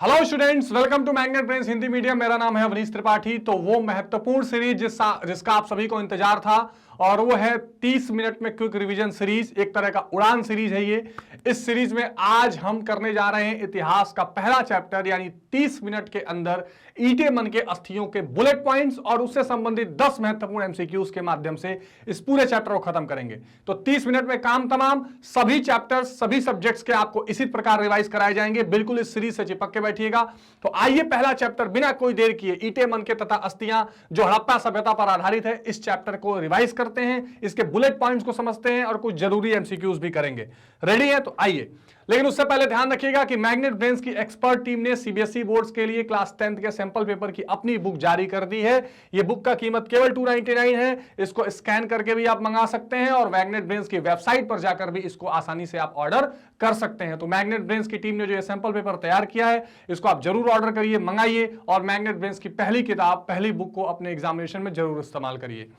Hello students, welcome to Magnet Brains Hindi medium. मेरा नाम है अवनीश त्रिपाठी। तो वो महत्वपूर्ण सीरीज जिसका आप सभी को इंतजार था और वो है 30 मिनट में क्विक रिवीजन सीरीज। एक तरह का उड़ान सीरीज है ये। इस सीरीज में आज हम करने जा रहे हैं इतिहास का पहला चैप्टर, यानी 30 मिनट के अंदर ईटे मन के अस्थियों के बुलेट पॉइंट्स और उससे संबंधित 10 महत्वपूर्ण एमसीक्यूज के माध्यम से इस पूरे चैप्टर को खत्म करेंगे। तो 30 मिनट में काम तमाम। सभी चैप्टर्स सभी सब्जेक्ट्स के आपको इसी प्रकार रिवाइज कराए जाएंगे। बिल्कुल इस सीरीज से चिपक के बैठिएगा। तो आइए पहला चैप्टर बिना कोई देर किए, ईटे मन के तथा अस्थियां जो हड़प्पा सभ्यता पर आधारित है, इस चैप्टर को रिवाइज करते हैं, इसके बुलेट पॉइंट्स को समझते हैं और कुछ जरूरी एमसीक्यूज भी करेंगे। रेडी है? तो आइए। लेकिन उससे पहले ध्यान रखिएगा कि मैग्नेट ब्रेन्स की एक्सपर्ट टीम ने सीबीएसई बोर्ड्स के लिए क्लास 10th के सैंपल पेपर की अपनी बुक जारी कर दी है। यह बुक का कीमत केवल 299 है। इसको स्कैन करके भी आप मंगा सकते हैं और मैग्नेट ब्रेन्स की वेबसाइट पर जाकर भी इसको आसानी से आप ऑर्डर कर सकते हैं। तो मैग्नेट ब्रेन्स की टीम ने जो ये सैंपल पेपर तैयार किया है, इसको आप जरूर ऑर्डर करिए, मंगाइए और मैग्नेट ब्रेन्स की पहली किताब, पहली बुक को अपने एग्जामिनेशन में जरूर इस्तेमाल करिए।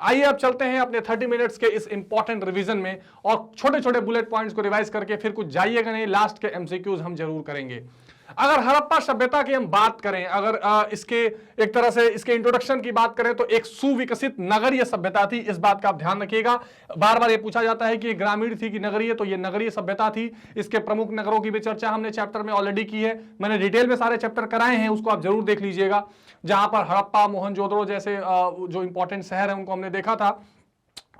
आइए अब चलते हैं अपने 30 मिनट्स के इस इंपॉर्टेंट रिवीजन में और छोटे छोटे बुलेट पॉइंट्स को रिवाइज करके फिर कुछ जाइएगा नहीं, लास्ट के एमसीक्यूज हम जरूर करेंगे। अगर हड़प्पा सभ्यता की हम बात करें, अगर इसके एक तरह से इसके इंट्रोडक्शन की बात करें तो एक सुविकसित नगरीय सभ्यता थी। इस बात का आप ध्यान रखिएगा। बार बार ये पूछा जाता है कि ये ग्रामीण थी कि नगरीय, तो ये नगरीय सभ्यता थी। इसके प्रमुख नगरों की भी चर्चा हमने चैप्टर में ऑलरेडी की है। मैंने डिटेल में सारे चैप्टर कराए हैं, उसको आप जरूर देख लीजिएगा। जहां पर हड़प्पा, मोहनजोदड़ो जैसे जो इंपॉर्टेंट शहर है उनको हमने देखा था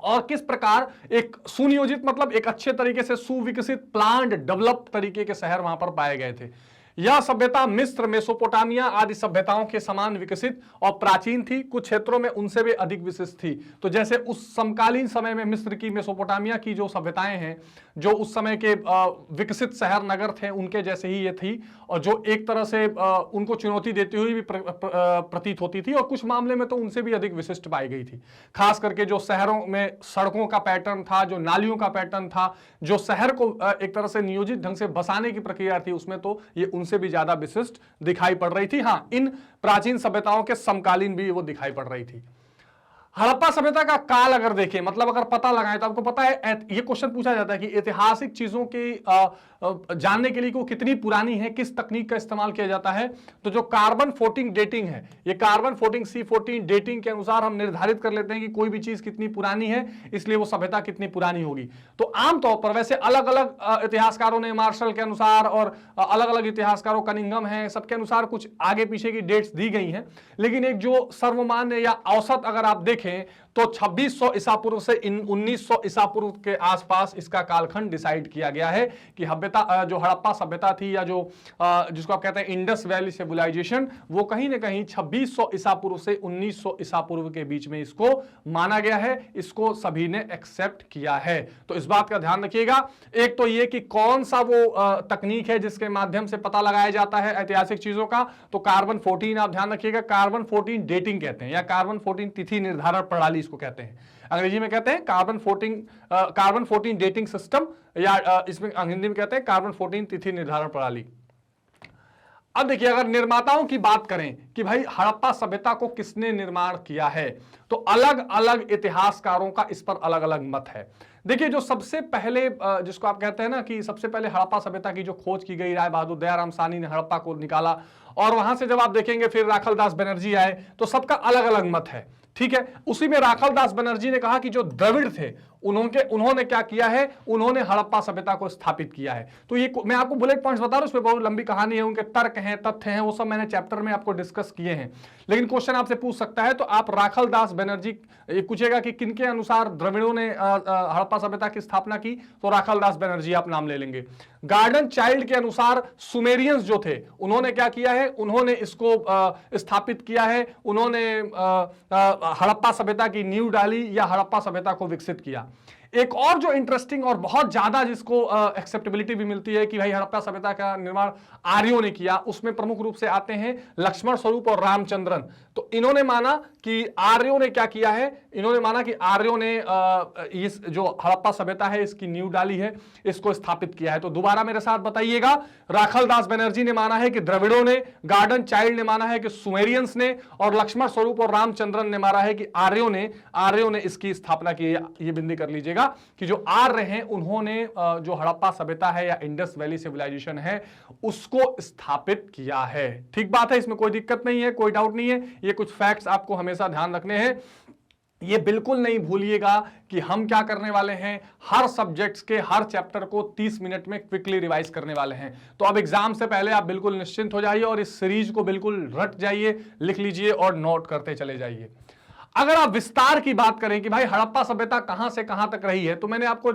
और किस प्रकार एक सुनियोजित, मतलब एक अच्छे तरीके से सुविकसित, प्लान्ड, डेवलप तरीके के शहर वहां पर पाए गए थे। यह सभ्यता मिस्र, मेसोपोटामिया आदि सभ्यताओं के समान विकसित और प्राचीन थी। कुछ क्षेत्रों में उनसे भी अधिक विशिष्ट थी। तो जैसे उस समकालीन समय में मिस्र की, मेसोपोटामिया की जो सभ्यताएं हैं, जो उस समय के विकसित शहर नगर थे, उनके जैसे ही ये थी और जो एक तरह से उनको चुनौती देती हुई भी प्रतीत होती थी और कुछ मामले में तो उनसे भी अधिक विशिष्ट पाई गई थी। खास करके जो शहरों में सड़कों का पैटर्न था, जो नालियों का पैटर्न था, जो शहर को एक तरह से नियोजित ढंग से बसाने की प्रक्रिया थी, उसमें तो ये से भी ज्यादा विशिष्ट दिखाई पड़ रही थी। हां, इन प्राचीन सभ्यताओं के समकालीन भी वो दिखाई पड़ रही थी। हड़प्पा सभ्यता का काल अगर देखें, मतलब अगर पता लगाएं, तो आपको पता है ये क्वेश्चन पूछा जाता है कि ऐतिहासिक चीजों के जानने के लिए वो कितनी पुरानी है, किस तकनीक का इस्तेमाल किया जाता है। तो जो कार्बन 14 डेटिंग है, ये कार्बन 14 C14 डेटिंग के अनुसार हम निर्धारित कर लेते हैं कि कोई भी चीज कितनी पुरानी है, इसलिए वो सभ्यता कितनी पुरानी होगी। तो आमतौर पर वैसे अलग अलग इतिहासकारों ने, मार्शल के अनुसार और अलग अलग इतिहासकारों, कनिंघम है, सबके अनुसार कुछ आगे पीछे की डेट्स दी गई हैं। लेकिन एक जो सर्वमान्य या औसत अगर आप देखें तो 2600 ईसा पूर्व से 1900 ईसा पूर्व के आसपास इसका कालखंड डिसाइड किया गया है कि जो हड़प्पा सभ्यता थी, या जो जिसको आप कहते हैं इंडस वैली सिविलाइजेशन, वो कहीं ना कहीं 2600 ईसा पूर्व से 1900 ईसा पूर्व के बीच में इसको माना गया है। इसको सभी ने एक्सेप्ट किया है। तो इस बात का ध्यान रखिएगा। एक तो ये कि कौन सा वो तकनीक है जिसके माध्यम से पता लगाया जाता है ऐतिहासिक चीजों का, तो कार्बन 14 आप ध्यान रखिएगा, कार्बन 14 डेटिंग कहते हैं या कार्बन 14 तिथि निर्धारण प्रणाली इसको कहते हैं। अंग्रेजी में कहते हैं कार्बन 14 डेटिंग सिस्टम, या इसमें हिंदी में कहते हैं कार्बन 14 तिथि निर्धारण प्रणाली। अब देखिए, अगर निर्माताओं की बात करें कि भाई हड़प्पा सभ्यता को किसने निर्माण किया है, तो अलग अलग इतिहासकारों का इस पर अलग अलग मत है। देखिए, जो सबसे पहले जिसको आप कहते हैं ना कि सबसे पहले हड़प्पा सभ्यता की जो खोज की गई, राय बहादुर दयाराम साहनी ने हड़प्पा को निकाला और वहां से जब आप देखेंगे फिर राखलदास बनर्जी आए, तो सबका अलग अलग मत है। ठीक है, उसी में राखलदास बनर्जी ने कहा कि जो द्रविड़ थे उन्होंने क्या किया है, उन्होंने हड़प्पा सभ्यता को स्थापित किया है। तो ये मैं आपको बुलेट पॉइंट्स बता रहा हूं, उसमें बहुत लंबी कहानी है, उनके तर्क हैं, तथ्य हैं, वो सब मैंने चैप्टर में आपको डिस्कस किए हैं। लेकिन क्वेश्चन आपसे पूछ सकता है, तो आप राखलदास बनर्जी पूछेगा कि किनके अनुसार द्रविड़ों ने हड़प्पा सभ्यता की स्थापना की, तो राखलदास बनर्जी आप नाम ले लेंगे। गार्डन चाइल्ड के अनुसार सुमेरियंस जो थे, उन्होंने क्या किया है, उन्होंने इसको स्थापित किया है, उन्होंने हड़प्पा सभ्यता की नींव डाली या हड़प्पा सभ्यता को विकसित किया। एक और जो इंटरेस्टिंग और बहुत ज्यादा जिसको एक्सेप्टेबिलिटी भी मिलती है कि भाई हड़प्पा सभ्यता का निर्माण आर्यों ने किया, उसमें प्रमुख रूप से आते हैं लक्ष्मण स्वरूप और रामचंद्रन। तो इन्होंने माना कि आर्यों ने क्या किया है, इन्होंने माना कि आर्यों ने इस जो हड़प्पा सभ्यता है इसकी नींव डाली है, इसको स्थापित किया है। तो दोबारा मेरे साथ बताइएगा, राखलदास बनर्जी ने माना है कि द्रविड़ों ने, गार्डन चाइल्ड ने माना है कि सुमेरियंस ने, और लक्ष्मण स्वरूप और रामचंद्रन ने माना है कि आर्यों ने इसकी स्थापना की है। ये बिंदी कर लीजिएगा। कि जो आर्य हैं उन्होंने जो हड़प्पा सभ्यता है या इंडस वैली सिविलाइजेशन है उसको स्थापित किया है। ठीक बात है, इसमें कोई दिक्कत नहीं है, कोई डाउट नहीं है। ये कुछ फैक्ट्स आपको हमेशा ध्यान रखने हैं। ये बिल्कुल नहीं भूलिएगा कि हम क्या करने वाले हैं, हर सब्जेक्ट्स के हर चैप्टर को 30 मिनट में क्विकली रिवाइज करने वाले हैं। तो अब एग्जाम से पहले आप बिल्कुल निश्चिंत हो जाइए और इस सीरीज को बिल्कुल रट जाइए, लिख लीजिए और नोट करते चले जाइए। अगर आप विस्तार की बात करें कि भाई हड़प्पा सभ्यता कहां से कहां तक रही है, तो मैंने आपको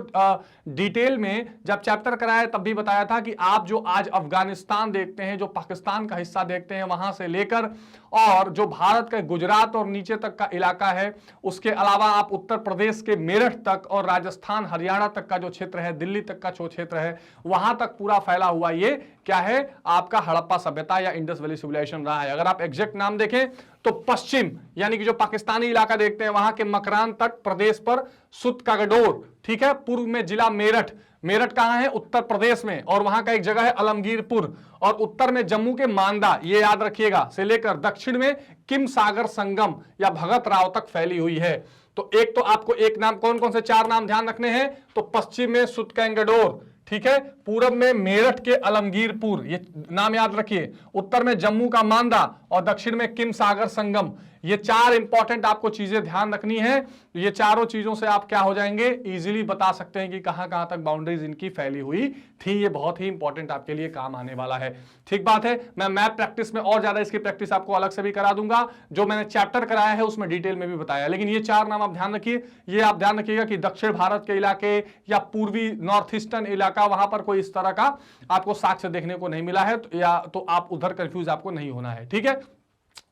डिटेल में जब चैप्टर कराया तब भी बताया था कि आप जो आज अफगानिस्तान देखते हैं, जो पाकिस्तान का हिस्सा देखते हैं, वहां से लेकर और जो भारत का गुजरात और नीचे तक का इलाका है, उसके अलावा आप उत्तर प्रदेश के मेरठ तक और राजस्थान हरियाणा तक का जो क्षेत्र है, दिल्ली तक का जो क्षेत्र है, वहां तक पूरा फैला हुआ ये क्या है, आपका हड़प्पा सभ्यता या इंडस वैली सिविलाइजेशन रहा है। अगर आप एग्जैक्ट नाम देखें तो पश्चिम यानी कि जो पाकिस्तानी इलाका देखते हैं वहां के मकरान तट प्रदेश पर सुत का गडोर, ठीक है, पूर्व में जिला मेरठ, मेरठ कहां है, उत्तर प्रदेश में, और वहां का एक जगह है अलमगीरपुर, और उत्तर में जम्मू के मांदा, ये याद रखिएगा, से लेकर दक्षिण में किम सागर संगम या भगत राव तक फैली हुई है। तो एक तो आपको एक नाम, कौन कौन से 4 नाम ध्यान रखने हैं, तो पश्चिम में सुतकैंगडोर, ठीक है, पूरब में मेरठ के अलमगीरपुर, ये नाम याद रखिए, उत्तर में जम्मू का मांदा और दक्षिण में किम सागर संगम। ये 4 इंपॉर्टेंट आपको चीजें ध्यान रखनी है। ये चारों चीजों से आप क्या हो जाएंगे, इजीली बता सकते हैं कि कहां कहां तक बाउंड्रीज इनकी फैली हुई थी। ये बहुत ही इंपॉर्टेंट आपके लिए काम आने वाला है। ठीक बात है, मैं मैप प्रैक्टिस में और ज्यादा इसकी प्रैक्टिस आपको अलग से भी करा दूंगा, जो मैंने चैप्टर कराया है उसमें डिटेल में भी बताया। लेकिन ये 4 नाम आप ध्यान रखिए। ये आप ध्यान रखिएगा कि दक्षिण भारत के इलाके या पूर्वी नॉर्थ ईस्टर्न इलाका, वहां पर कोई इस तरह का आपको साक्ष्य देखने को नहीं मिला है, तो आप उधर कंफ्यूज आपको नहीं होना है। ठीक है,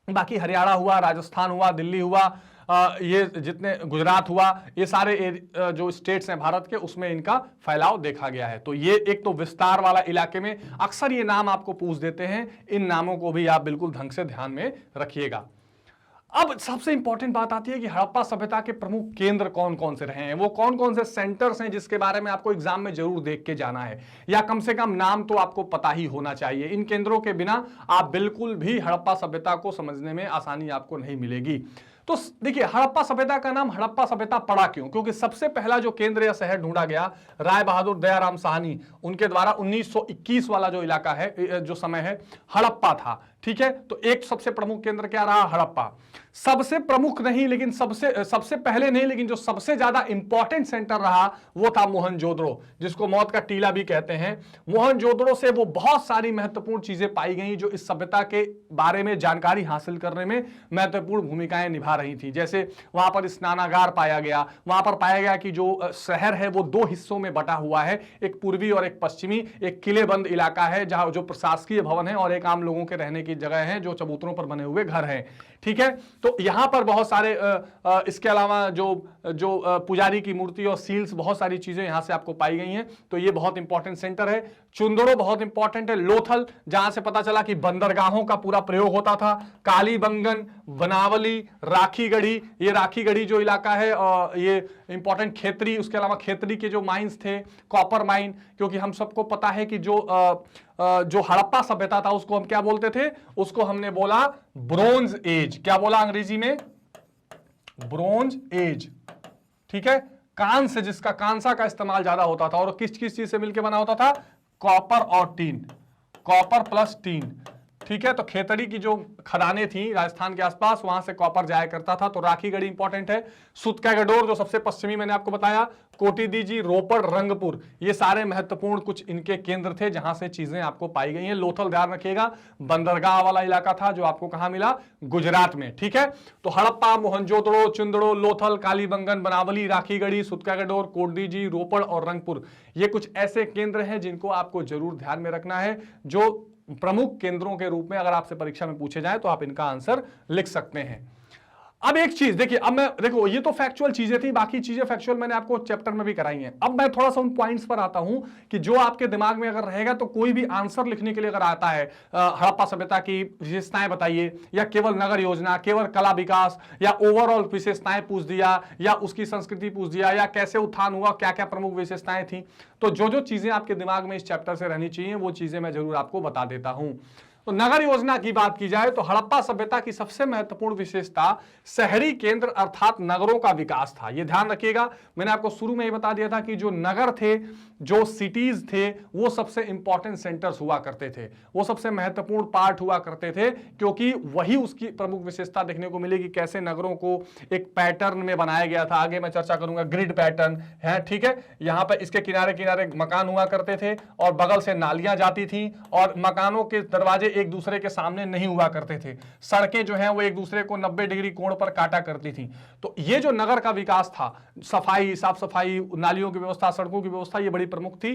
बाकी हरियाणा हुआ, राजस्थान हुआ, दिल्ली हुआ, ये जितने गुजरात हुआ, ये सारे जो स्टेट्स हैं भारत के, उसमें इनका फैलाव देखा गया है। तो ये एक तो विस्तार वाला इलाके में अक्सर ये नाम आपको पूछ देते हैं, इन नामों को भी आप बिल्कुल ढंग से ध्यान में रखिएगा। अब सबसे इंपॉर्टेंट बात आती है कि हड़प्पा सभ्यता के प्रमुख केंद्र कौन कौन से रहे हैं, वो कौन कौन से सेंटर्स हैं जिसके बारे में आपको एग्जाम में जरूर देख के जाना है, या कम से कम नाम तो आपको पता ही होना चाहिए। इन केंद्रों के बिना आप बिल्कुल भी हड़प्पा सभ्यता को समझने में आसानी आपको नहीं मिलेगी। तो देखिए, हड़प्पा सभ्यता का नाम हड़प्पा सभ्यता पड़ा क्यों, क्योंकि सबसे पहला जो केंद्र या शहर ढूंढा गया राय बहादुर दयाराम साहनी, उनके द्वारा 1921 वाला जो इलाका है, जो समय है, हड़प्पा था। ठीक है, तो एक सबसे प्रमुख केंद्र क्या रहा, हड़प्पा। सबसे प्रमुख नहीं, लेकिन सबसे पहले नहीं, लेकिन जो सबसे ज्यादा इंपॉर्टेंट सेंटर रहा वो था मोहनजोदड़ो, जिसको मौत का टीला भी कहते हैं। मोहनजोदड़ो से वो बहुत सारी महत्वपूर्ण चीजें पाई गई जो इस सभ्यता के बारे में जानकारी हासिल करने में महत्वपूर्ण भूमिकाएं निभा रही थी। जैसे वहां पर स्नानागार पाया गया, वहां पर पाया गया कि जो शहर है वो 2 हिस्सों में बटा हुआ है, एक पूर्वी और एक पश्चिमी। एक किलेबंद इलाका है जहां जो प्रशासकीय भवन है, और एक आम लोगों के रहने की जगह है जो चबूतरों पर बने हुए घर हैं। ठीक है, तो यहां पर बहुत सारे इसके अलावा जो पुजारी की मूर्ति और सील्स, बहुत सारी चीजें यहां से आपको पाई गई हैं। तो ये बहुत इंपॉर्टेंट सेंटर है। चुंदड़ो बहुत इंपॉर्टेंट है। लोथल, जहां से पता चला कि बंदरगाहों का पूरा प्रयोग होता था। कालीबंगन, बनावली, राखीगढ़ी, ये राखीगढ़ी जो इलाका है, ये इंपॉर्टेंट खेतरी, उसके अलावा खेतरी के जो माइंस थे, कॉपर माइन, क्योंकि हम सबको पता है कि जो हड़प्पा सभ्यता था उसको हम क्या बोलते थे, उसको हमने बोला ब्रोंज एज। क्या बोला अंग्रेजी में, ब्रोंज एज। ठीक है, कांस्य, जिसका कांसा का इस्तेमाल ज्यादा होता था, और किस किस चीज से मिलकर बना होता था, कॉपर और टीन, कॉपर प्लस टीन। ठीक है, तो खेतड़ी की जो खदानें थी राजस्थान के आसपास, वहां से कॉपर जाया करता था। तो राखीगढ़ी इंपॉर्टेंट है। सुतकैगडोर जो सबसे पश्चिमी, मैंने आपको बताया, कोटीदीजी, रोपड़, रंगपुर, ये सारे महत्वपूर्ण कुछ इनके केंद्र थे जहां से चीजें आपको पाई गई हैं। लोथल ध्यान रखिएगा, बंदरगाह वाला इलाका था जो आपको कहां मिला, गुजरात में। ठीक है, तो हड़प्पा, मोहनजोदड़ो, चुंदड़ो, लोथल, कालीबंगन, बनावली, राखीगढ़ी, सुतकैगडोर, कोटीदीजी, रोपड़ और रंगपुर, ये कुछ ऐसे केंद्र हैं जिनको आपको जरूर ध्यान में रखना है, जो प्रमुख केंद्रों के रूप में अगर आपसे परीक्षा में पूछे जाए तो आप इनका आंसर लिख सकते हैं। अब एक चीज देखिए, अब मैं देखो, ये तो फैक्चुअल चीजें थी, बाकी चीजें फैक्चुअल मैंने आपको चैप्टर में भी कराई हैं। अब मैं थोड़ा सा उन पॉइंट्स पर आता हूं कि जो आपके दिमाग में अगर रहेगा, तो कोई भी आंसर लिखने के लिए अगर आता है, हड़प्पा सभ्यता की विशेषताएं बताइए, या केवल नगर योजना, केवल कला विकास, या ओवरऑल विशेषताएं पूछ दिया, या उसकी संस्कृति पूछ दिया, या कैसे उत्थान हुआ, क्या क्या प्रमुख विशेषताएं थी, तो जो जो चीजें आपके दिमाग में इस चैप्टर से रहनी चाहिए वो चीजें मैं जरूर आपको बता देता हूं। तो नगर योजना की बात की जाए तो हड़प्पा सभ्यता की सबसे महत्वपूर्ण विशेषता शहरी केंद्र अर्थात नगरों का विकास था। यह ध्यान रखिएगा, मैंने आपको शुरू में ही बता दिया था कि जो नगर थे, जो सिटीज थे, वो सबसे इंपॉर्टेंट सेंटर्स हुआ करते थे, वो सबसे महत्वपूर्ण पार्ट हुआ करते थे, क्योंकि वही उसकी प्रमुख विशेषता देखने को मिलेगी कैसे नगरों को एक पैटर्न में बनाया गया था। आगे मैं चर्चा करूंगा, ग्रिड पैटर्न है, ठीक है। यहां पर इसके किनारे किनारे मकान हुआ करते थे और बगल से नालियां जाती थी और मकानों के दरवाजे एक दूसरे के सामने नहीं हुआ करते थे। सड़कें जो हैं वो एक दूसरे को 90 डिग्री कोण पर काटा करती थी। तो ये जो नगर का विकास था, सफाई, साफ सफाई, नालियों की व्यवस्था, सड़कों की व्यवस्था, ये बड़ी प्रमुख थी।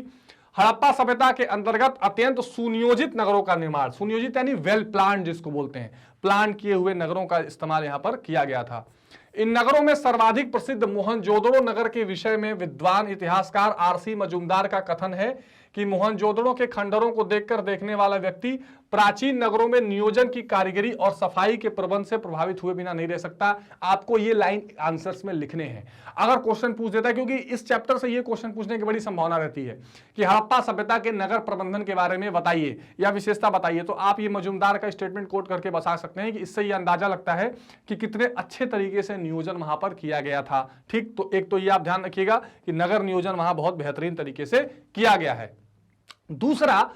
हड़प्पा सभ्यता के अंतर्गत अत्यंत सुनियोजित नगरों का निर्माण, सुनियोजित यानी वेल प्लान जिसको बोलते हैं, प्लान किए हुए नगरों का इस्तेमाल यहां पर किया गया था। इन नगरों में सर्वाधिक प्रसिद्ध मोहनजोदड़ो नगर के विषय में विद्वान इतिहासकार आरसी मजूमदार का कथन है कि मोहनजोदड़ो के खंडरों को देखकर देखने वाला व्यक्ति प्राचीन नगरों में नियोजन की कारीगरी और सफाई के प्रबंध से प्रभावित हुए बिना नहीं रह सकता। आपको ये लाइन आंसर्स में लिखने हैं अगर क्वेश्चन पूछ देता है, क्योंकि इस चैप्टर से ये क्वेश्चन पूछने की बड़ी संभावना रहती है कि हड़प्पा सभ्यता के नगर प्रबंधन के बारे में बताइए या विशेषता बताइए, तो आप ये मजूमदार का स्टेटमेंट कोट करके बता सकते हैं कि इससे ये अंदाजा लगता है कि कितने अच्छे तरीके से नियोजन वहां पर किया गया था। ठीक, तो एक तो ये आप ध्यान रखिएगा कि नगर नियोजन वहां बहुत बेहतरीन तरीके से किया गया है। दूसरा,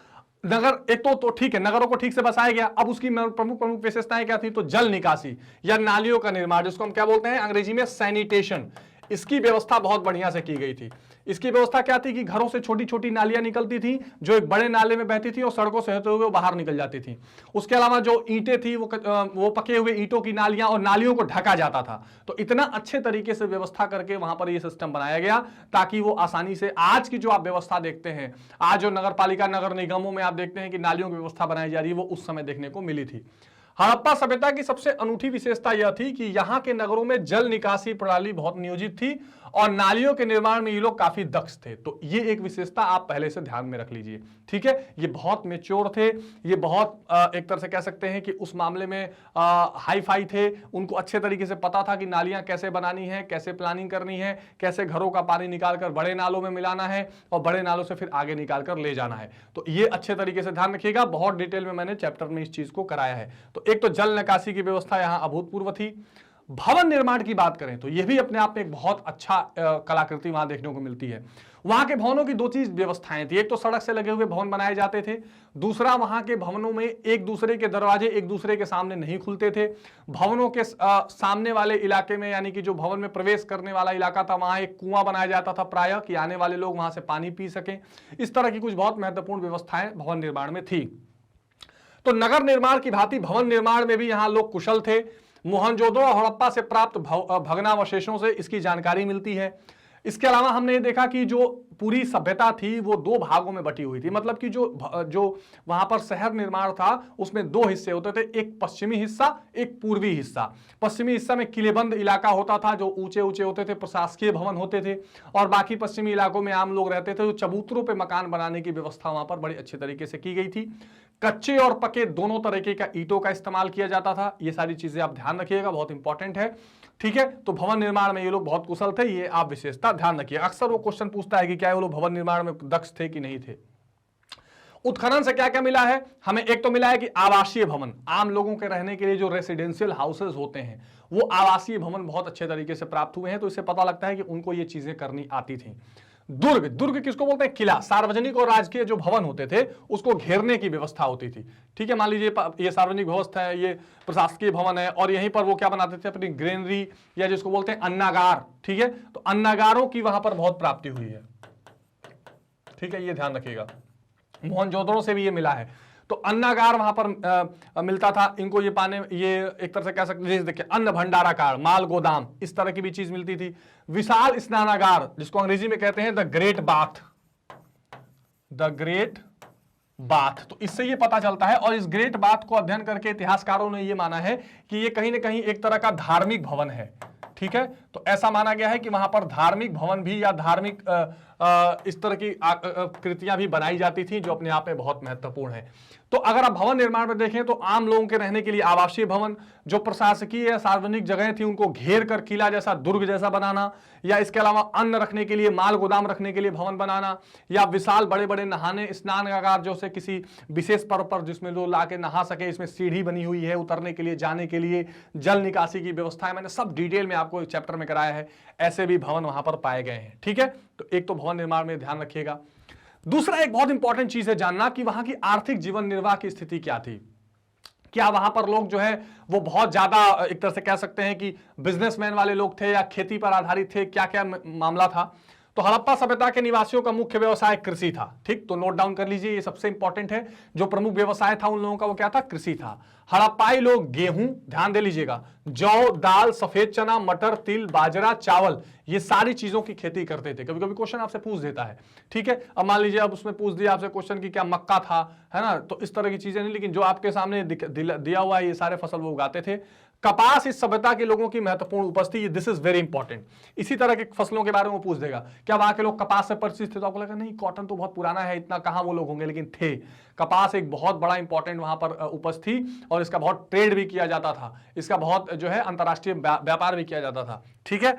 नगर एक तो ठीक है, नगरों को ठीक से बसाया गया। अब उसकी प्रमुख विशेषताएं क्या थी? तो जल निकासी या नालियों का निर्माण, जिसको हम क्या बोलते हैं अंग्रेजी में सैनिटेशन, इसकी व्यवस्था बहुत बढ़िया से की गई थी। इसकी व्यवस्था क्या थी कि घरों से छोटी छोटी नालियां निकलती थी जो एक बड़े नाले में बहती थी और सड़कों से होते हुए बाहर निकल जाती थी। उसके अलावा जो ईंटें थी वो पके हुए ईंटों की नालियां और नालियों को ढका जाता था। तो इतना अच्छे तरीके से व्यवस्था करके वहां पर यह सिस्टम बनाया गया ताकि वो आसानी से, आज की जो आप व्यवस्था देखते हैं, आज जो नगर पालिका नगर निगमों में आप देखते हैं कि नालियों की व्यवस्था बनाई जा रही है, वो उस समय देखने को मिली थी। हड़प्पा सभ्यता की सबसे अनूठी विशेषता यह थी कि यहां के नगरों में जल निकासी प्रणाली बहुत नियोजित थी और नालियों के निर्माण में ये लोग काफी दक्ष थे। तो ये एक विशेषता आप पहले से ध्यान में रख लीजिए, ठीक है। ये बहुत मैच्योर थे, ये बहुत एक तरह से कह सकते हैं कि उस मामले में हाई फाई थे। उनको अच्छे तरीके से पता था कि नालियां कैसे बनानी है, कैसे प्लानिंग करनी है, कैसे घरों का पानी निकालकर बड़े नालों में मिलाना है और बड़े नालों से फिर आगे निकालकर ले जाना है। तो ये अच्छे तरीके से ध्यान रखिएगा, बहुत डिटेल में मैंने चैप्टर में इस चीज को कराया है। तो एक तो जल निकासी की व्यवस्था यहां अभूतपूर्व थी। भवन निर्माण की बात करें तो यह भी अपने आप में एक बहुत अच्छा कलाकृति वहां देखने को मिलती है। वहां के भवनों की दो चीज व्यवस्थाएं थी, एक तो सड़क से लगे हुए भवन बनाए जाते थे, दूसरा वहां के भवनों में एक दूसरे के दरवाजे एक दूसरे के सामने नहीं खुलते थे। भवनों के सामने वाले इलाके में, यानी कि जो भवन में प्रवेश करने वाला इलाका था, वहां एक कुआं बनाया जाता था प्रायः कि आने वाले लोग वहां से पानी पी सकें। इस तरह की कुछ बहुत महत्वपूर्ण व्यवस्थाएं भवन निर्माण में थी। तो नगर निर्माण की भांति भवन निर्माण में भी यहां लोग कुशल थे। मोहनजोदड़ो और हड़प्पा से प्राप्त भग्नावशेषों से इसकी जानकारी मिलती है। इसके अलावा हमने ये देखा कि जो पूरी सभ्यता थी वो दो भागों में बटी हुई थी, मतलब कि जो वहां पर शहर निर्माण था उसमें दो हिस्से होते थे, एक पश्चिमी हिस्सा, एक पूर्वी हिस्सा। पश्चिमी हिस्सा में किलेबंद इलाका होता था जो ऊंचे ऊंचे होते थे, प्रशासकीय भवन होते थे, और बाकी पश्चिमी इलाकों में आम लोग रहते थे। जो चबूतरों पर मकान बनाने की व्यवस्था वहां पर बड़ी अच्छे तरीके से की गई थी। कच्चे और पके दोनों तरीके का ईंटों का इस्तेमाल किया जाता था। ये सारी चीजें आप ध्यान रखिएगा, बहुत इंपॉर्टेंट है, ठीक है। तो भवन निर्माण में ये लोग बहुत कुशल थे, ये आप विशेषता ध्यान रखिए। अक्सर वो क्वेश्चन पूछता है कि क्या वो लोग भवन निर्माण में दक्ष थे कि नहीं थे। उत्खनन से क्या क्या मिला है हमें? एक तो मिला है कि आवासीय भवन, आम लोगों के रहने के लिए जो रेसिडेंशियल हाउसेज होते हैं, वो आवासीय भवन बहुत अच्छे तरीके से प्राप्त हुए हैं। तो इससे पता लगता है कि उनको ये चीजें करनी आती थी। दुर्ग किसको बोलते हैं? किला। सार्वजनिक और राजकीय जो भवन होते थे उसको घेरने की व्यवस्था होती थी, ठीक है। मान लीजिए ये सार्वजनिक व्यवस्था है, ये प्रशासकीय भवन है, और यहीं पर वो क्या बनाते थे? अपनी ग्रेनरी या जिसको बोलते हैं अन्नागार, ठीक है। तो अन्नागारों की वहां पर बहुत प्राप्ति हुई है, ठीक है, ये ध्यान रखिएगा। मोहनजोदड़ो से भी ये मिला है। तो अन्नागार वहां पर मिलता था इनको, ये पाने, ये एक तरह से कह सकते हैं, देखिए अन्न भंडाराकार, माल गोदाम, इस तरह की भी चीज मिलती थी। विशाल स्नानागार जिसको अंग्रेजी में कहते हैं the great bath, the great bath. तो इससे ये पता चलता है, और इस ग्रेट बाथ को अध्ययन करके इतिहासकारों ने ये माना है कि ये कहीं ना कहीं एक तरह का धार्मिक भवन है, ठीक है। तो ऐसा माना गया है कि वहां पर धार्मिक भवन भी या धार्मिक इस तरह की कृतियां भी बनाई जाती थी, जो अपने आप में बहुत महत्वपूर्ण है। तो अगर आप भवन निर्माण में देखें तो आम लोगों के रहने के लिए आवासीय भवन, जो प्रशासकीय या सार्वजनिक जगह थी उनको घेर कर किला जैसा, दुर्ग जैसा बनाना, या इसके अलावा अन्न रखने के लिए, माल गोदाम रखने के लिए भवन बनाना, या विशाल बड़े बड़े नहाने स्नानागार जो से किसी विशेष पर्व पर जिसमें लोग लाके नहा सके, इसमें सीढ़ी बनी हुई है उतरने के लिए, जाने के लिए, जल निकासी की व्यवस्था है, मैंने सब डिटेल में आपको चैप्टर में कराया है। ऐसे भी भवन वहां पर पाए गए हैं। ठीक है, तो एक तो भवन निर्माण में ध्यान रखिएगा। दूसरा एक बहुत इंपॉर्टेंट चीज है जानना कि वहां की आर्थिक जीवन निर्वाह की स्थिति क्या थी। क्या वहां पर लोग जो है वो बहुत ज्यादा एक तरह से कह सकते हैं कि बिजनेसमैन वाले लोग थे या खेती पर आधारित थे, क्या क्या मामला था। तो हड़प्पा सभ्यता के निवासियों का मुख्य व्यवसाय कृषि था। ठीक, तो नोट डाउन कर लीजिए, ये सबसे इंपॉर्टेंट है। जो प्रमुख व्यवसाय था उन लोगों का वो क्या था, कृषि था। हड़प्पाई लोग गेहूं, ध्यान दे लीजिएगा, जौ, दाल, सफेद चना, मटर, तिल, बाजरा, चावल, ये सारी चीजों की खेती करते थे। कभी कभी क्वेश्चन आपसे पूछ देता है। ठीक है, अब मान लीजिए अब उसमें पूछ दिया आपसे क्वेश्चन कि क्या मक्का था, है ना, तो इस तरह की चीजें नहीं, लेकिन जो आपके सामने दिया हुआ है ये सारे फसल वो उगाते थे। कपास इस सभ्यता के लोगों की महत्वपूर्ण उपस्थिति, दिस इज वेरी इंपॉर्टेंट। इसी तरह के फसलों के बारे में पूछ देगा, क्या वहां के लोग कपास से परिचित थे, तो आपको लगा नहीं कॉटन तो बहुत पुराना है, इतना कहां वो लोग होंगे, लेकिन थे। कपास एक बहुत बड़ा इंपॉर्टेंट वहां पर उपज थी और इसका बहुत ट्रेड भी किया जाता था, इसका बहुत जो है अंतरराष्ट्रीय व्यापार भी किया जाता था। ठीक है,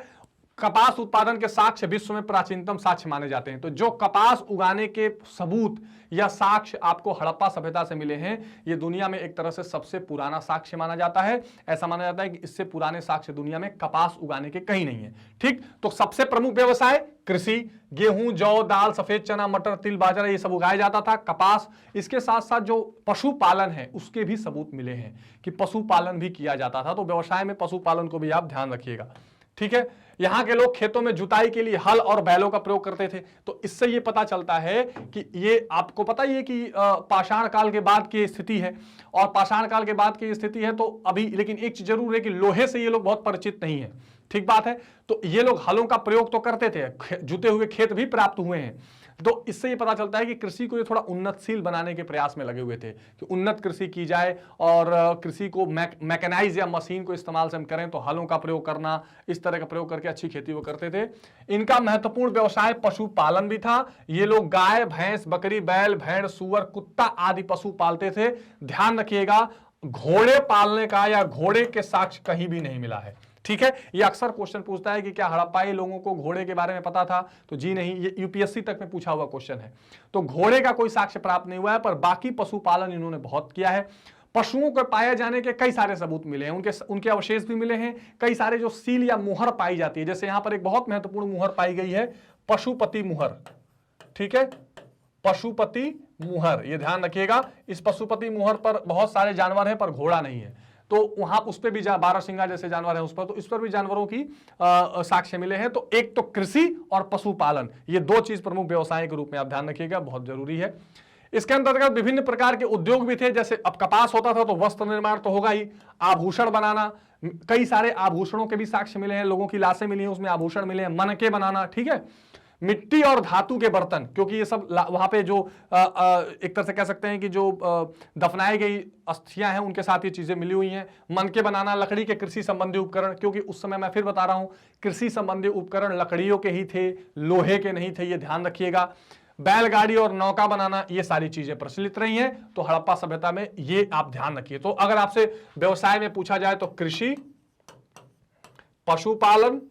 कपास उत्पादन के साक्ष्य विश्व में प्राचीनतम साक्ष्य माने जाते हैं। तो जो कपास उगाने के सबूत या साक्ष्य आपको हड़प्पा सभ्यता से मिले हैं, ये दुनिया में एक तरह से सबसे पुराना साक्ष्य माना जाता है। ऐसा माना जाता है कि इससे पुराने साक्ष्य दुनिया में कपास उगाने के कहीं नहीं है। ठीक, तो सबसे प्रमुख व्यवसाय कृषि, गेहूं, जौ, दाल, सफेद चना, मटर, तिल, बाजरा, ये सब उगाया जाता था। कपास, इसके साथ साथ जो पशुपालन है उसके भी सबूत मिले हैं कि पशुपालन भी किया जाता था। तो व्यवसाय में पशुपालन को भी आप ध्यान रखिएगा। ठीक है, यहां के लोग खेतों में जुताई के लिए हल और बैलों का प्रयोग करते थे। तो इससे यह पता चलता है कि ये आपको पता ही है कि पाषाण काल के बाद की स्थिति है, और पाषाण काल के बाद की स्थिति है तो अभी, लेकिन एक चीज जरूर है कि लोहे से ये लोग बहुत परिचित नहीं है। ठीक बात है, तो ये लोग हलों का प्रयोग तो करते थे, जुते हुए खेत भी प्राप्त हुए हैं। तो इससे ये पता चलता है कि कृषि को ये थोड़ा उन्नतशील बनाने के प्रयास में लगे हुए थे कि उन्नत कृषि की जाए और कृषि को मैकेनाइज या मशीन को इस्तेमाल से हम करें, तो हलों का प्रयोग करना, इस तरह का प्रयोग करके अच्छी खेती वो करते थे। इनका महत्वपूर्ण व्यवसाय पशुपालन भी था। ये लोग गाय, भैंस, बकरी, बैल, भेड़, सुअर, कुत्ता आदि पशु पालते थे। ध्यान रखिएगा, घोड़े पालने का या घोड़े के साक्ष्य कहीं भी नहीं मिला है। ठीक है, ये अक्सर क्वेश्चन पूछता है कि क्या हड़प्पाई लोगों को घोड़े के बारे में पता था, तो जी नहीं, ये यूपीएससी तक में पूछा हुआ क्वेश्चन है। तो घोड़े का कोई साक्ष्य प्राप्त नहीं हुआ है, पर बाकी पशुपालन इन्होंने बहुत किया है। पशुओं को पाए जाने के कई सारे सबूत मिले हैं, उनके अवशेष भी मिले हैं। कई सारे जो सील या मुहर पाई जाती है, जैसे यहां पर एक बहुत महत्वपूर्ण मुहर पाई गई है, पशुपति मुहर। ठीक है, पशुपति मुहर, ये ध्यान रखिएगा। इस पशुपति मुहर पर बहुत सारे जानवर हैं पर घोड़ा नहीं है, तो वहां उस पर भी बारहसिंगा जैसे जानवर है उस पर, तो इस पर भी जानवरों की साक्ष्य मिले हैं। तो एक तो कृषि और पशुपालन, ये दो चीज प्रमुख व्यवसाय के रूप में आप ध्यान रखिएगा, बहुत जरूरी है। इसके अंतर्गत विभिन्न प्रकार के उद्योग भी थे, जैसे अब कपास होता था तो वस्त्र निर्माण तो होगा ही, आभूषण बनाना, कई सारे आभूषणों के भी साक्ष्य मिले हैं, लोगों की लाशें मिली हैं उसमें आभूषण मिले हैं, मनके बनाना। ठीक है, मिट्टी और धातु के बर्तन, क्योंकि ये सब वहां पे जो एक तरह से कह सकते हैं कि जो दफनाई गई अस्थियां हैं उनके साथ ये चीजें मिली हुई हैं। मनके बनाना, लकड़ी के कृषि संबंधी उपकरण, क्योंकि उस समय मैं फिर बता रहा हूं कृषि संबंधी उपकरण लकड़ियों के ही थे, लोहे के नहीं थे, ये ध्यान रखिएगा। बैलगाड़ी और नौका बनाना, ये सारी चीजें प्रचलित रही हैं। तो हड़प्पा सभ्यता में ये आप ध्यान रखिए। तो अगर आपसे व्यवसाय में पूछा जाए तो कृषि, पशुपालन,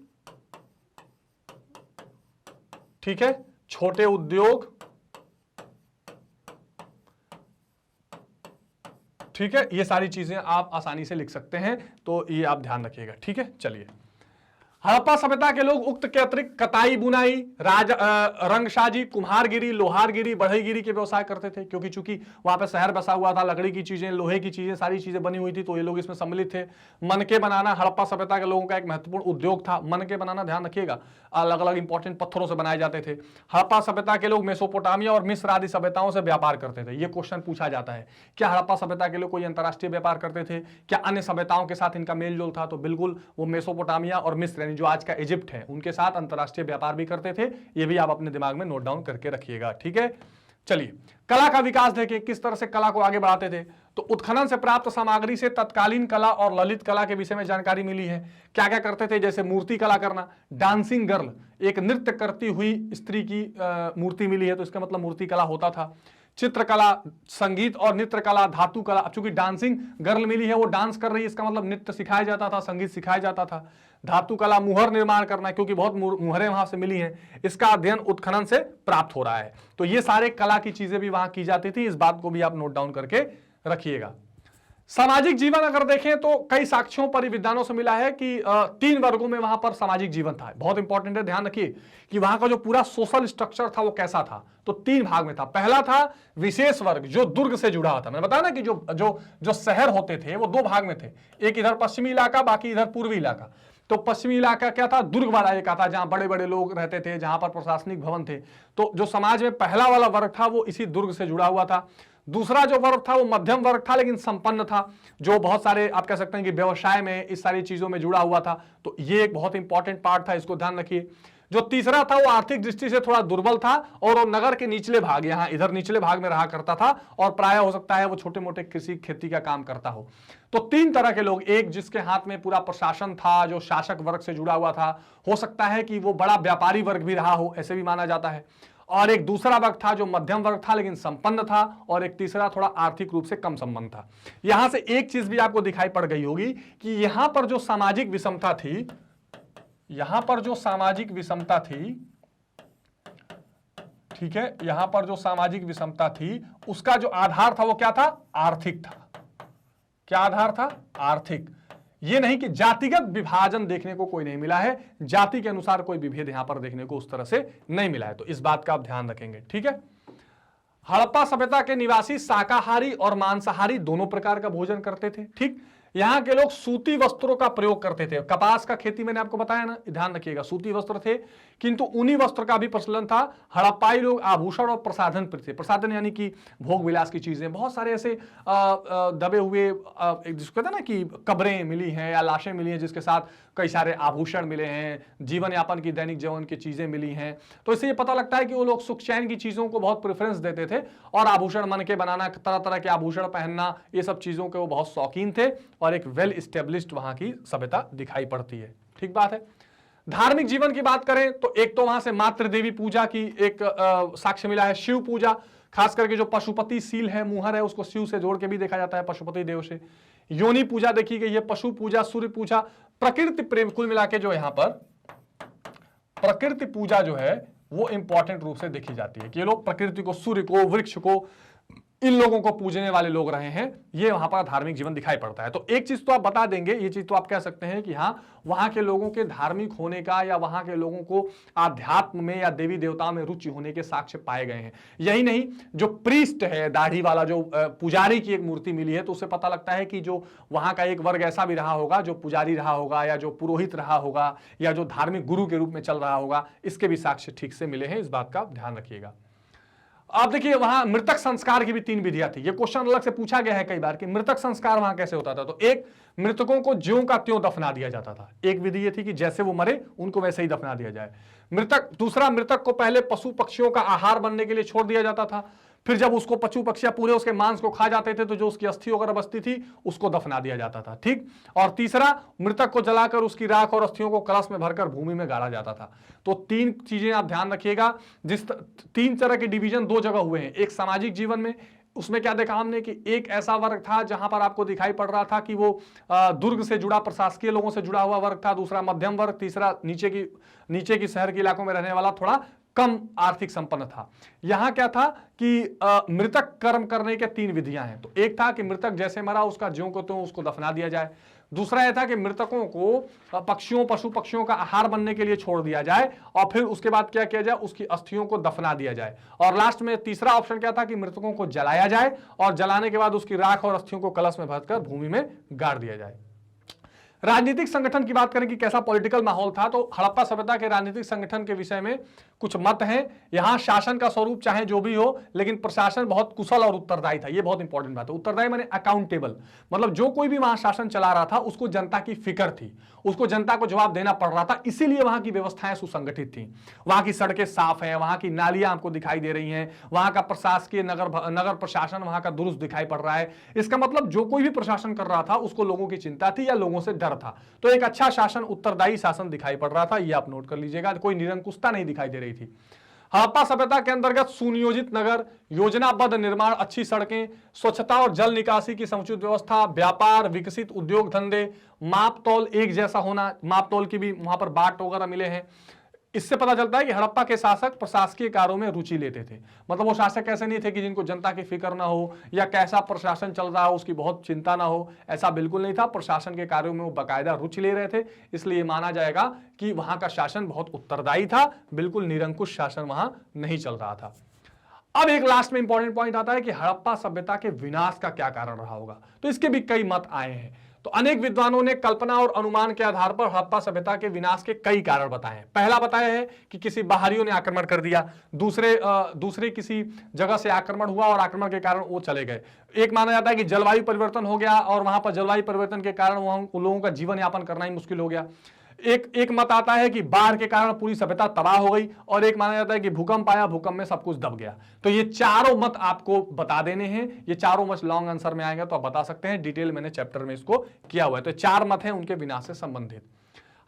ठीक है, छोटे उद्योग, ठीक है, ये सारी चीजें आप आसानी से लिख सकते हैं, तो ये आप ध्यान रखिएगा। ठीक है, चलिए। हड़प्पा सभ्यता के लोग उक्त के अतिरिक्त कताई, बुनाई, रंगसाजी, कुम्हारगिरी, लोहारगिरी, बढ़ईगिरी के व्यवसाय करते थे, क्योंकि चूंकि वहां पे शहर बसा हुआ था, लकड़ी की चीजें, लोहे की चीजें, सारी चीजें बनी हुई थी, तो ये लोग इसमें सम्मिलित थे। मनके बनाना हड़प्पा सभ्यता के लोगों का एक महत्वपूर्ण उद्योग था। मनके बनाना ध्यान रखिएगा, अलग अलग इंपॉर्टेंट पत्थरों से बनाए जाते थे। हड़प्पा सभ्यता के लोग मेसोपोटामिया और मिस्र आदि सभ्यताओं से व्यापार करते थे। ये क्वेश्चन पूछा जाता है, क्या हड़प्पा सभ्यता के लोग कोई अंतरराष्ट्रीय व्यापार करते थे, क्या अन्य सभ्यताओं के साथ इनका मेल जोल था? तो बिल्कुल, वो मेसोपोटामिया और मिस्र जो आज का इजिप्ट है उनके साथ अंतरराष्ट्रीय व्यापार भी करते थे। ये भी आप अपने दिमाग में नोट डाउन करके रखिएगा। ठीक है, चलिए। कला का विकास देखें, किस तरह से कला को आगे बढ़ाते थे। तो उत्खनन से प्राप्त सामग्री से तत्कालीन कला और ललित कला के विषय में जानकारी मिली है। क्या क्या करते थे, जैसे मूर्ति कला करना, डांसिंग गर्ल, एक नृत्य करती हुई स्त्री की मूर्ति मिली है, तो इसका मतलब मूर्ति कला होता था। चित्रकला, संगीत और नृत्य कला, धातु कला। अब चूंकि डांसिंग गर्ल मिली है, वो डांस कर रही है, इसका मतलब नृत्य सिखाया जाता था, संगीत सिखाया जाता था। धातु कला, मुहर निर्माण करना, क्योंकि बहुत मुहरें वहां से मिली हैं, इसका अध्ययन उत्खनन से प्राप्त हो रहा है। तो ये सारे कला की चीजें भी वहां की जाती थी, इस बात को भी आप नोट डाउन करके रखिएगा। सामाजिक जीवन अगर देखें तो कई साक्ष्यों परिविद्वानों से मिला है कि 3 वर्गों में वहां पर सामाजिक जीवन था। बहुत इंपॉर्टेंट है, ध्यान रखिए कि वहां का जो पूरा सोशल स्ट्रक्चर था वो कैसा था। तो 3 भाग में था। पहला था विशेष वर्ग जो दुर्ग से जुड़ा हुआ था। मैंने बताया ना कि जो शहर होते थे वो 2 भाग में थे, एक इधर पश्चिमी इलाका, बाकी इधर पूर्वी इलाका। तो पश्चिमी इलाका क्या था, दुर्ग वाला एक था, जहां बड़े बड़े लोग रहते थे, जहां पर प्रशासनिक भवन थे। तो जो समाज में पहला वाला वर्ग था वो इसी दुर्ग से जुड़ा हुआ था। दूसरा जो वर्ग था वो मध्यम वर्ग था, लेकिन संपन्न था, जो बहुत सारे आप कह सकते हैं कि व्यवसाय में इस सारी चीजों में जुड़ा हुआ था। तो ये एक बहुत इंपॉर्टेंट पार्ट था, इसको ध्यान रखिए। जो तीसरा था वो आर्थिक दृष्टि से थोड़ा दुर्बल था और वो नगर के निचले भाग, यहां इधर निचले भाग में रहा करता था और प्राय हो सकता है वो छोटे मोटे कृषि खेती का काम करता हो। तो 3 तरह के लोग, एक जिसके हाथ में पूरा प्रशासन था, जो शासक वर्ग से जुड़ा हुआ था, हो सकता है कि वो बड़ा व्यापारी वर्ग भी रहा हो, ऐसे भी माना जाता है। और एक दूसरा वर्ग था जो मध्यम वर्ग था लेकिन संपन्न था, और एक तीसरा थोड़ा आर्थिक रूप से कम संपन्न था। यहां से एक चीज भी आपको दिखाई पड़ गई होगी कि यहां पर जो सामाजिक विषमता थी, यहां पर जो सामाजिक विषमता थी, ठीक है, यहां पर जो सामाजिक विषमता थी उसका जो आधार था वो क्या था, आर्थिक था। क्या आधार था, आर्थिक। ये नहीं कि जातिगत विभाजन देखने को कोई नहीं मिला है, जाति के अनुसार कोई विभेद यहां पर देखने को उस तरह से नहीं मिला है। तो इस बात का आप ध्यान रखेंगे, ठीक है। हड़प्पा सभ्यता के निवासी शाकाहारी और मांसाहारी दोनों प्रकार का भोजन करते थे, ठीक। यहां के लोग सूती वस्त्रों का प्रयोग करते थे। कपास का खेती मैंने आपको बताया ना, ध्यान रखिएगा, सूती वस्त्र थे, किंतु ऊनी वस्त्र का भी प्रचलन था। हड़प्पाई लोग आभूषण और प्रसाधन पर थे। प्रसाधन यानी कि भोग विलास की चीजें, बहुत सारे ऐसे दबे हुए जिसको कहते हैं ना कि कब्रें मिली हैं या लाशें मिली हैं जिसके साथ कई सारे आभूषण मिले हैं, जीवन यापन की, दैनिक जीवन की चीजें मिली हैं। तो इससे ये पता लगता है कि वो लोग सुख चैन की चीजों को बहुत प्रेफरेंस देते थे और आभूषण मन के बनाना, तरह तरह के आभूषण पहनना, ये सब चीजों के वो बहुत शौकीन थे और एक वेल स्टेब्लिश्ड वहां की सभ्यता दिखाई पड़ती है, ठीक बात है। धार्मिक जीवन की बात करें तो एक तो वहां से मातृ देवी पूजा की एक साक्ष्य मिला है, शिव पूजा, खास करके जो पशुपति सील है, मुहर है, उसको शिव से जोड़ के भी देखा जाता है, पशुपति देव से। योनि पूजा देखी गई है, पशु पूजा, सूर्य पूजा, प्रकृति प्रेम, कुल मिला के जो यहां पर प्रकृति पूजा जो है वो इंपॉर्टेंट रूप से देखी जाती है कि ये लोग प्रकृति को, सूर्य को, वृक्ष को, इन लोगों को पूजने वाले लोग रहे हैं। ये वहां पर धार्मिक जीवन दिखाई पड़ता है। तो एक चीज तो आप बता देंगे, ये चीज तो आप कह सकते हैं कि हाँ, वहां के लोगों के धार्मिक होने का या वहां के लोगों को आध्यात्म में या देवी देवताओं में रुचि होने के साक्ष्य पाए गए हैं। यही नहीं, जो प्रीस्ट है, दाढ़ी वाला, जो पुजारी की एक मूर्ति मिली है, तो उससे पता लगता है कि जो वहां का एक वर्ग ऐसा भी रहा होगा जो पुजारी रहा होगा या जो पुरोहित रहा होगा या जो धार्मिक गुरु के रूप में चल रहा होगा, इसके भी साक्ष्य ठीक से मिले हैं। इस बात का ध्यान रखिएगा। आप देखिए वहां मृतक संस्कार की भी 3 विधियां थी। ये क्वेश्चन अलग से पूछा गया है कई बार कि मृतक संस्कार वहां कैसे होता था। तो एक, मृतकों को ज्यों का त्यों दफना दिया जाता था। एक विधि ये थी कि जैसे वो मरे उनको वैसे ही दफना दिया जाए। दूसरा, मृतक को पहले पशु पक्षियों का आहार बनने के लिए छोड़ दिया जाता था, फिर जब उसको पशु पक्षियां पूरे उसके मांस को खा जाते थे तो जो उसकी अस्थि वगैरह बचती थी उसको दफना दिया जाता था, ठीक। और तीसरा, मृतक को जलाकर उसकी राख और अस्थियों को कलश में भरकर भूमि में गाड़ा जाता था। तो 3 चीजें आप ध्यान रखिएगा। 3 तरह के डिवीजन 2 जगह हुए हैं। एक सामाजिक जीवन में, उसमें क्या देखा हमने कि एक ऐसा वर्ग था जहां पर आपको दिखाई पड़ रहा था कि वो दुर्ग से जुड़ा, प्रशासकीय लोगों से जुड़ा हुआ वर्ग था। दूसरा मध्यम वर्ग, तीसरा नीचे की शहर के इलाकों में रहने वाला थोड़ा कम आर्थिक संपन्न था। यहां क्या था कि मृतक कर्म करने के 3 विधियां हैं। तो एक था कि मृतक जैसे मरा उसका ज्यों को त्यों उसको दफना दिया जाए। दूसरा यह था कि मृतकों को पशु पक्षियों का आहार बनने के लिए छोड़ दिया जाए और फिर उसके बाद क्या किया जाए, उसकी अस्थियों को दफना दिया जाए। और लास्ट में तीसरा ऑप्शन क्या था कि मृतकों को जलाया जाए और जलाने के बाद उसकी राख और अस्थियों को कलश में भरकर भूमि में गाड़ दिया जाए। राजनीतिक संगठन की बात करें कि कैसा पॉलिटिकल माहौल था, तो हड़प्पा सभ्यता के राजनीतिक संगठन के विषय में कुछ मत हैं। यहां शासन का स्वरूप चाहे जो भी हो, लेकिन प्रशासन बहुत कुशल और उत्तरदायी था। यह बहुत इंपॉर्टेंट बात है। उत्तरदायी माने अकाउंटेबल, मतलब जो कोई भी वहां शासन चला रहा था उसको जनता की फिक्र थी, उसको जनता को जवाब देना पड़ रहा था, इसीलिए वहां की व्यवस्थाएं सुसंगठित थी। वहां की सड़कें साफ हैं, वहां की नालियां आपको दिखाई दे रही हैं, वहां का प्रशासकीय नगर प्रशासन वहां का दुरुस्त दिखाई पड़ रहा है। इसका मतलब जो कोई भी प्रशासन कर रहा था उसको लोगों की चिंता थी या लोगों से डर था। तो एक अच्छा शासन, उत्तरदायी शासन दिखाई पड़ रहा था, ये आप नोट कर लीजिएगा। कोई निरंकुशता नहीं दिखाई दे रही थी। हड़प्पा सभ्यता के अंतर्गत सुनियोजित नगर, योजनाबद्ध निर्माण, अच्छी सड़कें, स्वच्छता और जल निकासी की समुचित व्यवस्था, व्यापार, विकसित उद्योग धंधे, माप तौल एक जैसा होना, माप तौल की भी वहां पर बाट वगैरह मिले हैं। इससे पता चलता है कि हड़प्पा के शासक प्रशासकीय कार्यों में रुचि लेते थे। मतलब वो शासक ऐसे नहीं थे कि जिनको जनता की फिक्र ना हो या कैसा प्रशासन चल रहा हो उसकी बहुत चिंता ना हो, ऐसा बिल्कुल नहीं था। प्रशासन के कार्यों में वो बाकायदा रुचि ले रहे थे, इसलिए माना जाएगा कि वहां का शासन बहुत उत्तरदायी था, बिल्कुल निरंकुश शासन वहां नहीं चल रहा था। अब एक लास्ट में इंपॉर्टेंट पॉइंट आता है कि हड़प्पा सभ्यता के विनाश का क्या कारण रहा होगा। तो इसके भी कई मत आए हैं। तो अनेक विद्वानों ने कल्पना और अनुमान के आधार पर हड़प्पा सभ्यता के विनाश के कई कारण बताए हैं। पहला बताया है कि किसी बाहरियों ने आक्रमण कर दिया, दूसरे किसी जगह से आक्रमण हुआ और आक्रमण के कारण वो चले गए। एक माना जाता है कि जलवायु परिवर्तन हो गया और वहां पर जलवायु परिवर्तन के कारण वहां लोगों का जीवन यापन करना ही मुश्किल हो गया। एक मत आता है कि बाढ़ के कारण पूरी सभ्यता तबाह हो गई, और एक माना जाता है कि भूकंप आया, भूकंप में सब कुछ दब गया। तो ये चारों मत आपको बता देने हैं। ये चारों मत लॉन्ग आंसर में आएंगे तो आप बता सकते हैं, डिटेल मैंने चैप्टर में इसको किया हुआ है। तो चार मत हैं उनके विनाश से संबंधित।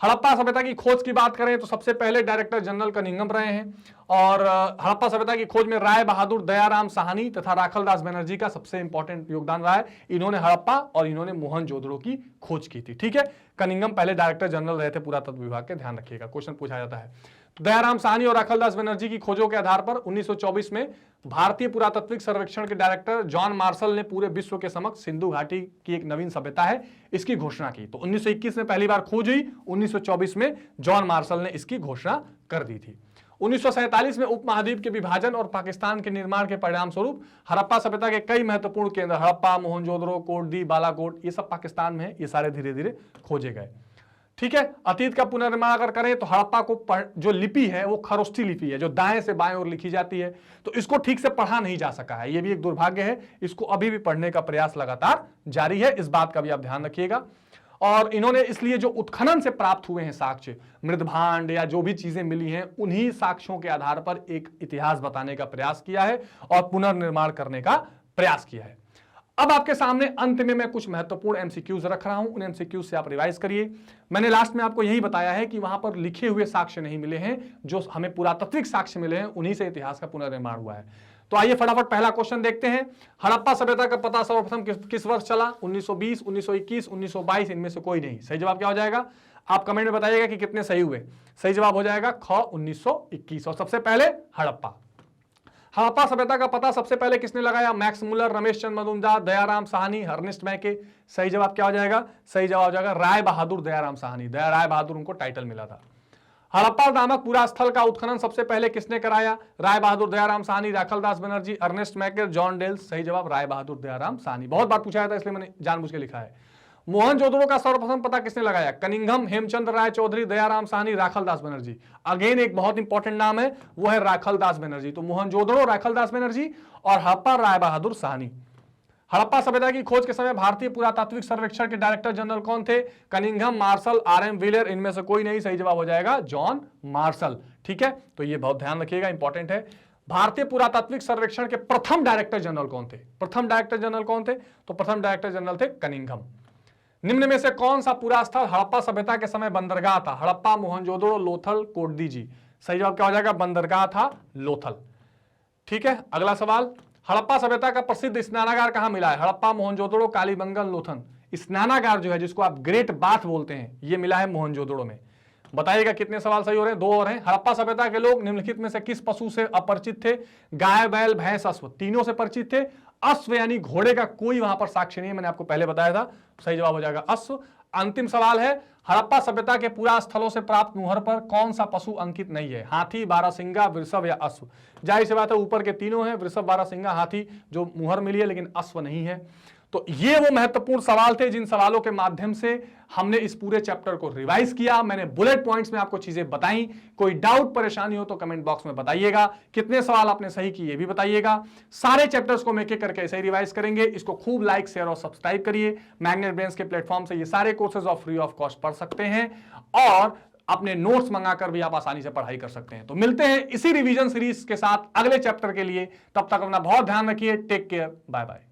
हड़प्पा सभ्यता की खोज की बात करें तो सबसे पहले डायरेक्टर जनरल कनिंघम रहे हैं, और हड़प्पा सभ्यता की खोज में राय बहादुर दयाराम साहनी तथा राखलदास बनर्जी का सबसे इंपॉर्टेंट योगदान रहा है। इन्होंने हड़प्पा और इन्होंने मोहनजोदड़ो की खोज की थी। ठीक है, कनिंघम पहले डायरेक्टर जनरल रहे थे पुरातत्व विभाग के, ध्यान रखिएगा, क्वेश्चन पूछा जाता है। तो दयाराम साहनी और राखलदास बनर्जी की खोजों के आधार पर 1924 में भारतीय पुरातात्विक सर्वेक्षण के डायरेक्टर जॉन मार्शल ने पूरे विश्व के समक्ष सिंधु घाटी की एक नवीन सभ्यता है इसकी घोषणा की। तो 1921 में पहली बार खोज हुई, 1924 में जॉन मार्शल ने इसकी घोषणा कर दी थी। 1947 में उपमहाद्वीप के विभाजन और पाकिस्तान के निर्माण के परिणाम स्वरूप हड़प्पा सभ्यता के कई महत्वपूर्ण केंद्र, हड़प्पा, मोहनजोदड़ो, कोटदी, बालाकोट, ये सब पाकिस्तान में है। ये सारे धीरे धीरे खोजे गए। ठीक है, अतीत का पुनर्निर्माण अगर करें तो हड़प्पा को जो लिपि है वो खरोष्ठी लिपि है, जो दाएं से बाएं ओर लिखी जाती है। तो इसको ठीक से पढ़ा नहीं जा सका है, ये भी एक दुर्भाग्य है। इसको अभी भी पढ़ने का प्रयास लगातार जारी है, इस बात का भी आप ध्यान रखिएगा। और इन्होंने इसलिए जो उत्खनन से प्राप्त हुए हैं साक्ष्य, मृदभांड या जो भी चीजें मिली हैं, उन्हीं साक्ष्यों के आधार पर एक इतिहास बताने का प्रयास किया है और पुनर्निर्माण करने का प्रयास किया है। अब आपके सामने अंत में मैं कुछ महत्वपूर्ण एमसीक्यूज रख रहा हूं, उन एमसीक्यूज से आप रिवाइज करिए। मैंने लास्ट में आपको यही बताया है कि वहां पर लिखे हुए साक्ष्य नहीं मिले हैं, जो हमें पुरातात्विक साक्ष्य मिले हैं, उन्हीं से इतिहास का पुनर्निर्माण हुआ है। तो आइए फटाफट पहला क्वेश्चन देखते हैं। हड़प्पा सभ्यता का पता सर्वप्रथम किस वर्ष चला? 1920, 1921, 1922, इनमें से कोई नहीं। सही जवाब क्या हो जाएगा? आप कमेंट में बताइएगा कि कितने सही हुए। सही जवाब हो जाएगा ख 1921, और सबसे पहले हड़प्पा। हड़प्पा सभ्यता का पता सबसे पहले किसने लगाया? Max Muller, Ramesh Chandra Majumdar, Dayaram Sahni, Ernest मैके। सही जवाब क्या हो जाएगा? सही जवाब हो जाएगा राय बहादुर दयाराम साहनी। राय बहादुर उनको टाइटल मिला था। हड़प्पा नामक पूरा स्थल का उत्खनन सबसे पहले किसने कराया? राय बहादुर दयाराम साहनी, राखलदास बनर्जी, अर्नेस्ट मैके, जॉन डेल्स। सही जवाब राय बहादुर दयाराम साहनी। बहुत बार पूछा था इसलिए मैंने जानबूझ के लिखा है। मोहनजोदड़ो का सर्वप्रथम पता किसने लगाया? कनिंघम, हेमचंद्र राय चौधरी, दयाराम साहनी, राखलदास बनर्जी। अगेन एक बहुत इंपॉर्टेंट नाम है, वो है राखलदास बनर्जी। तो मोहनजोदड़ो राखलदास बनर्जी और हड़प्पा राय बहादुर साहनी। हड़प्पा सभ्यता की खोज के समय भारतीय पुरातात्विक सर्वेक्षण के डायरेक्टर जनरल कौन थे? कनिंघम, मार्शल, आरएम व्हीलर, इनमें से कोई नहीं। सही जवाब हो जाएगा जॉन मार्शल। ठीक है, तो ये बहुत ध्यान रखिएगा, इंपॉर्टेंट है। भारतीय पुरातात्विक सर्वेक्षण के प्रथम डायरेक्टर जनरल कौन थे? प्रथम डायरेक्टर जनरल कौन थे? तो प्रथम डायरेक्टर जनरल थे कनिंघम। निम्न में से कौन सा पूरा स्थल हड़प्पा सभ्यता के समय बंदरगाह था? हड़प्पा, मोहनजोदड़ो, लोथल, कोटदीजी। सही जवाब क्या हो जाएगा? बंदरगाह था लोथल। ठीक है, अगला सवाल, हड़प्पा सभ्यता का प्रसिद्ध स्नानागार कहां मिला है? हड़प्पा, मोहनजोदड़ो, कालीबंगन, लोथल। स्नानागार जो है, जिसको आप ग्रेट बाथ बोलते हैं, ये मिला है मोहनजोदड़ो में। बताइएगा कितने सवाल सही हो रहे हैं? 2 और हैं। हड़प्पा सभ्यता के लोग निम्नलिखित में से किस पशु से अपरिचित थे? गाय, बैल, भैंस, अश्व। तीनों से परिचित थे। अश्व यानी घोड़े का कोई वहां पर साक्ष्य नहीं है, मैंने आपको पहले बताया था। सही जवाब हो जाएगा अश्व। अंतिम सवाल है, हड़प्पा सभ्यता के पुरा स्थलों से प्राप्त मुहर पर कौन सा पशु अंकित नहीं है? हाथी, बारहसिंगा, वृषभ या अश्व। जाहिर सी बात है, ऊपर के तीनों हैं, वृषभ, बारहसिंगा, हाथी, जो मुहर मिली है, लेकिन अश्व नहीं है। तो ये वो महत्वपूर्ण सवाल थे जिन सवालों के माध्यम से हमने इस पूरे चैप्टर को रिवाइज किया। मैंने बुलेट पॉइंट्स में आपको चीजें बताई। कोई डाउट, परेशानी हो तो कमेंट बॉक्स में बताइएगा। कितने सवाल आपने सही किए ये भी बताइएगा। सारे चैप्टर्स को एक एक करके ऐसे ही रिवाइज करेंगे। इसको खूब लाइक, शेयर और सब्सक्राइब करिए। मैग्नेट ब्रेन्स के प्लेटफॉर्म से ये सारे courses of free of cost पढ़ सकते हैं, और अपने नोट्स मंगाकर भी आप आसानी से पढ़ाई कर सकते हैं। तो मिलते हैं इसी रिवीजन सीरीज के साथ अगले चैप्टर के लिए। तब तक अपना बहुत ध्यान रखिए। Take care, bye bye.